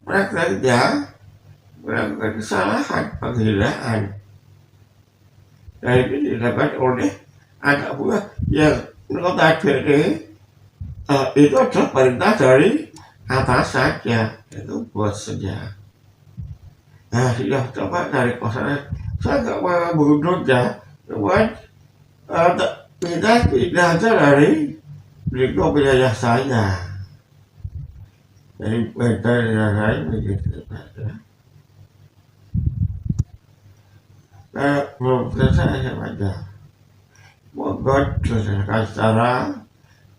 prakerja melakukan kesalahan penghinaan, dan itu dilakukan oleh anak buah yang notabene itu adalah perintah dari atasannya, itu bosnya. Nah, sudah coba dari kosannya, saya nggak mau bunuhnya, cuman kita pindah aja dari lingkup wilayah saya. Jadi beda dengan lain begitu. Belum selesai saya baca. Bogor selesaikan secara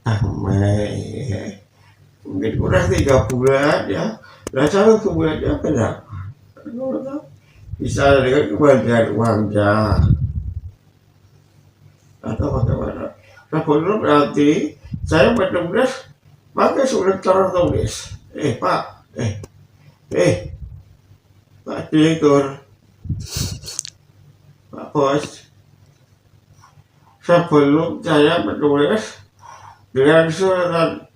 damai. Mungkin kurang 3 bulan ya. Nah, satu kemudiannya kenapa? Bisa dengan kebagian uangnya atau bagaimana? Nah, belum berarti saya benar-benar pakai surat tertulis. Pak, Pak Direktur, Pak Bos, sebelum saya menulis dengan surat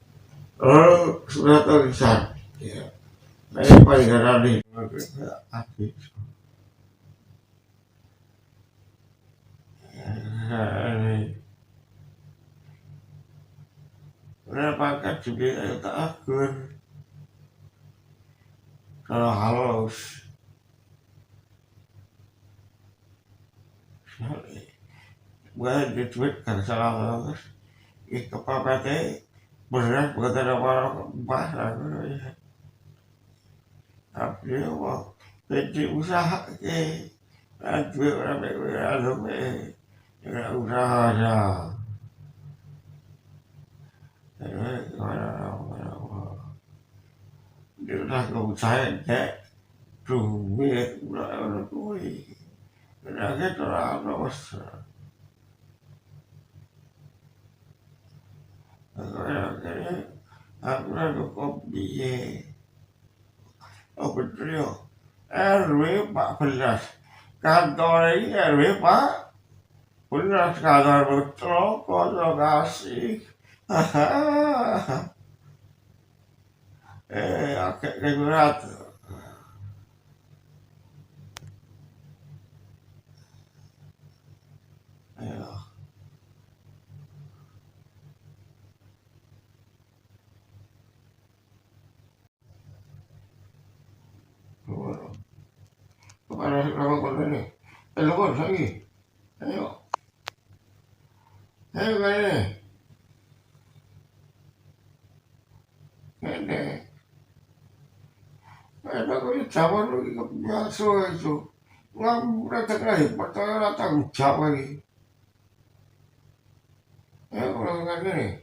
tulisan, ya, saya paling di habis. Kenapa juga saya tak akur kalau halus buat ditweet kan salah halus kepapatnya beneran bukan ada orang bahasa ya. Tapi mau jadi usaha ke nanti orang beragam dengan usaha aja. Dia udah kalau saya cek duit udah duit, udah gitu lah terus. Akhirnya aku udah kopi oh betul ya. RW 14 kantor ini RW Pak 14 kantor betul kok kasih kayak berat. Ayo. Kepada orang ini, telepon lagi. Ayo kali ini. Aku ini zaman lu biasa itu. Nggak datang lagi, pertanyaan datang jawab lagi. Ayo orang ini.